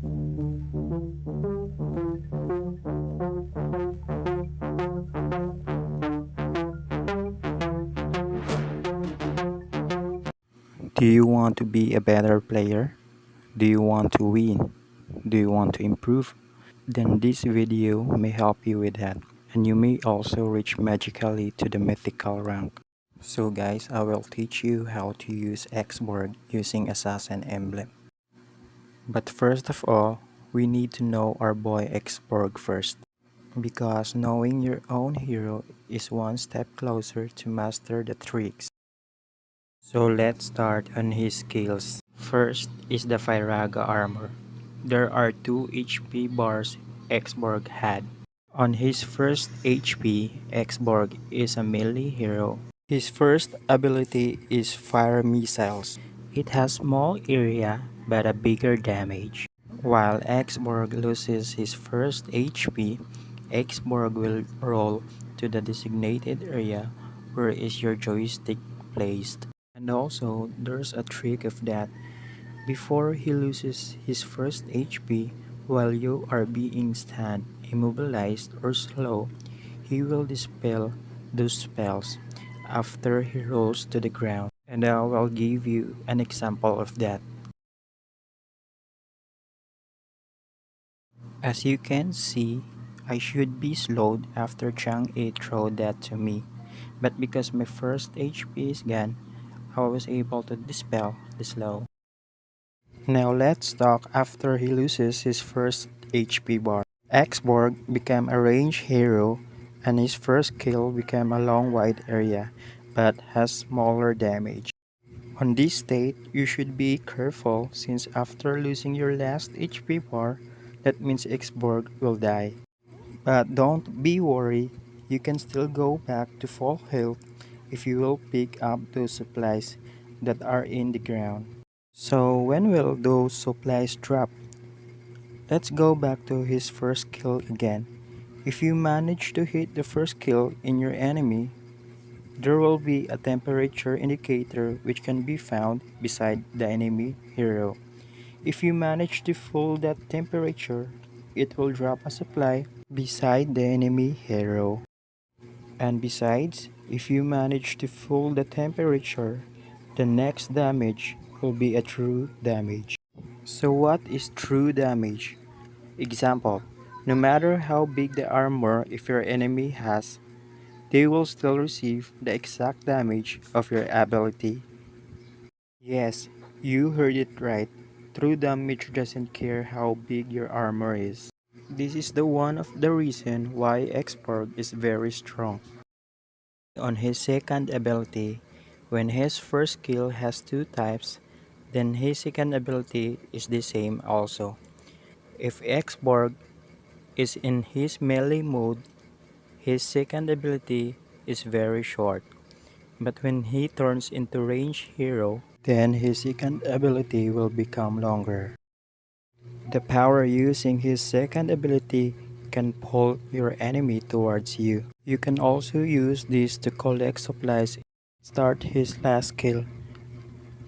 Do you want to be a better player? Do you want to win? Do you want to improve? Then this video may help you with that, and you may also reach magically to the mythical rank. So guys, I will teach you how to use X.Borg using Assassin emblem. But first of all, we need to know our boy X.Borg first, because knowing your own hero is one step closer to master the tricks. So let's start on his skills. First is the Firaga armor. There are 2 HP bars X.Borg had. On his first HP, X.Borg is a melee hero. His first ability is Fire Missiles. It has small area but a bigger damage. While X.Borg loses his first HP, X.Borg will roll to the designated area where is your joystick placed. And also, there's a trick of that. Before he loses his first HP, while you are being stunned, immobilized, or slow, he will dispel those spells after he rolls to the ground. And I will give you an example of that. As you can see, I should be slowed after Chang A throw that to me, but because my first HP is gone, I was able to dispel the slow. Now let's talk after he loses his first HP bar. X.Borg became a range hero and his first kill became a long wide area but has smaller damage. On this state, you should be careful since after losing your last HP bar, that means X.Borg will die. But don't be worried, you can still go back to full health if you will pick up those supplies that are in the ground. So when will those supplies drop? Let's go back to his first kill again. If you manage to hit the first kill in your enemy, there will be a temperature indicator which can be found beside the enemy hero. If you manage to fool that temperature, it will drop a supply beside the enemy hero. And besides, if you manage to fool the temperature, the next damage will be a true damage. So what is true damage? Example, no matter how big the armor if your enemy has, they will still receive the exact damage of your ability. Yes, you heard it right. True damage doesn't care how big your armor is. This is the one of the reason why X.Borg is very strong. On his second ability, when his first skill has 2 types, then his second ability is the same also. If X.Borg is in his melee mode, his second ability is very short. But when he turns into range hero, then his second ability will become longer. The power using his second ability can pull your enemy towards you. You can also use this to collect supplies. Start his last skill.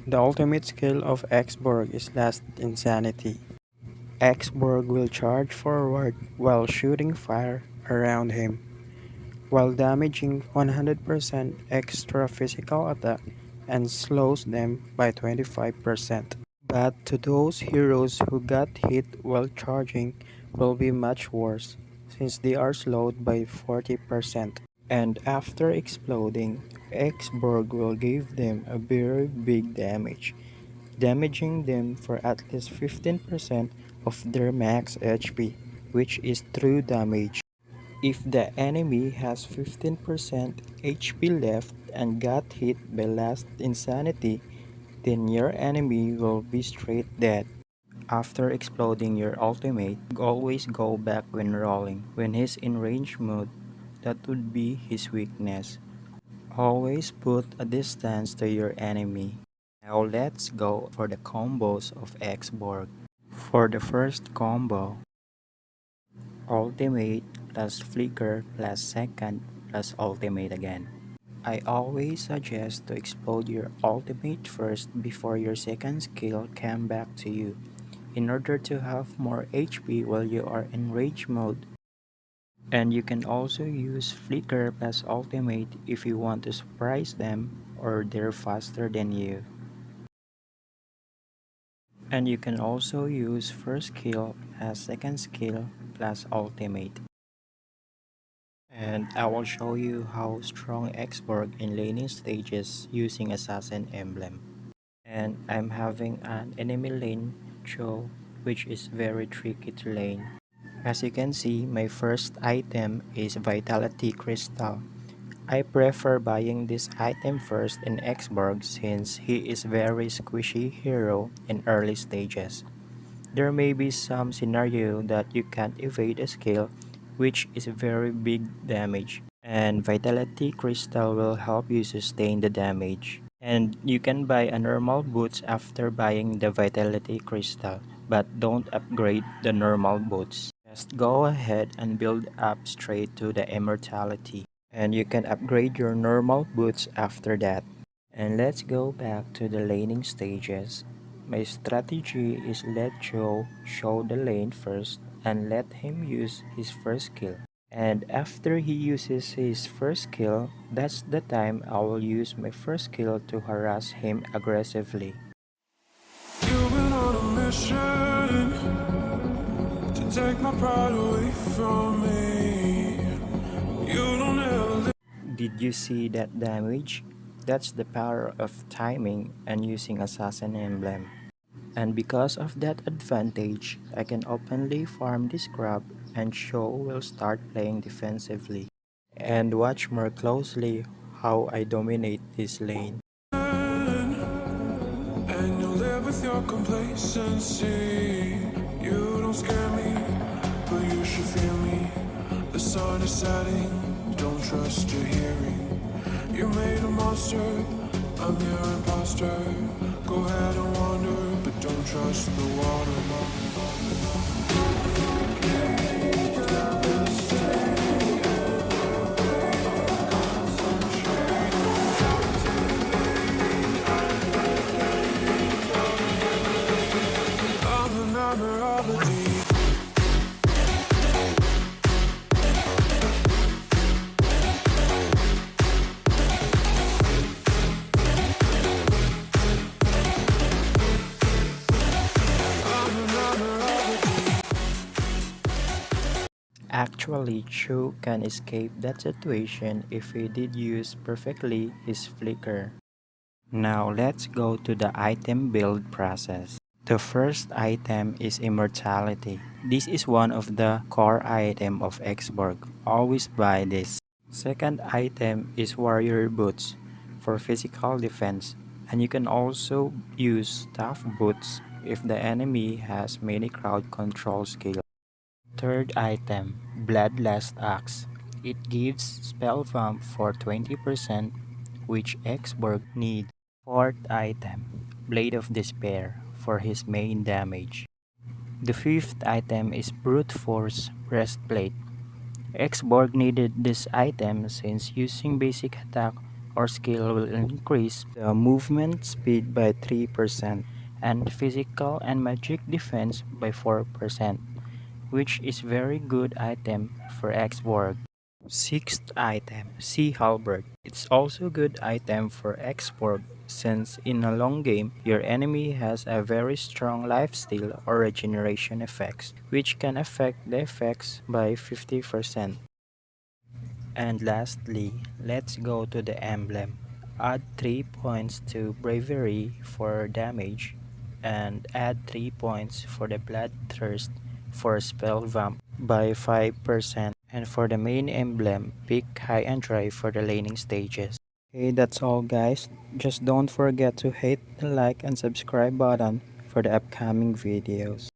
The ultimate skill of X.Borg is Last Insanity. X.Borg will charge forward while shooting fire around him, while damaging 100% extra physical attack and slows them by 25%. But to those heroes who got hit while charging will be much worse, since they are slowed by 40%. And after exploding, X.Borg will give them a very big damage, damaging them for at least 15% of their max HP, which is true damage. If the enemy has 15% HP left and got hit by Last Insanity, then your enemy will be straight dead. After exploding your ultimate, always go back when rolling. When he's in range mode, that would be his weakness. Always put a distance to your enemy. Now let's go for the combos of X.Borg. For the first combo, ultimate plus flicker plus second plus ultimate again. I always suggest to explode your ultimate first before your second skill come back to you, in order to have more HP while you are in rage mode. And you can also use Flicker plus Ultimate if you want to surprise them or they're faster than you. And you can also use first skill as second skill plus ultimate. And I will show you how strong X.Borg in laning stages using Assassin Emblem. And I'm having an enemy lane Cho, which is very tricky to lane. As you can see, my first item is Vitality Crystal. I prefer buying this item first in X.Borg since he is very squishy hero in early stages. There may be some scenario that you can't evade a skill, which is very big damage, and Vitality Crystal will help you sustain the damage. And you can buy a normal boots after buying the Vitality Crystal, but don't upgrade the normal boots. Just go ahead and build up straight to the immortality. And you can upgrade your normal boots after that. And let's go back to the laning stages. My strategy is let Joe show the lane first and let him use his first skill. And after he uses his first skill, that's the time I will use my first skill to harass him aggressively. You've been on a mission to take my pride away from me. You don't ever Did you see that damage? That's the power of timing and using Assassin Emblem. And because of that advantage, I can openly farm this crab and Show will start playing defensively. And watch more closely how I dominate this lane. and you live with your complacency. You don't scare me, but you should fear me. The sun is setting, don't trust your hearing. You made a monster, I'm your imposter. Go ahead and wander, but don't trust the water. I'm a nightmare of a deep. Actually, Chu can escape that situation if he did use perfectly his flicker. Now let's go to the item build process. The first item is Immortality. This is one of the core item of X.Borg. Always buy this. Second item is Warrior Boots for physical defense, and you can also use Tough Boots if the enemy has many crowd control skills. Third item, Bloodlust Axe. It gives spell bump for 20%, which X.Borg needs. Fourth item, Blade of Despair for his main damage. The fifth item is Brute Force Breastplate. X.Borg needed this item since using basic attack or skill will increase the movement speed by 3% and physical and magic defense by 4%, which is very good item for X.Borg. Sixth item, Sea Halberd. It's also good item for X.Borg since in a long game, your enemy has a very strong lifesteal or regeneration effects, which can affect the effects by 50%. And lastly, let's go to the emblem. Add 3 points to bravery for damage and add 3 points for the bloodthirst for spell vamp by 5%. And for the main emblem, pick high and dry for the laning stages. Okay, that's all guys. Just don't forget to hit the like and subscribe button for the upcoming videos.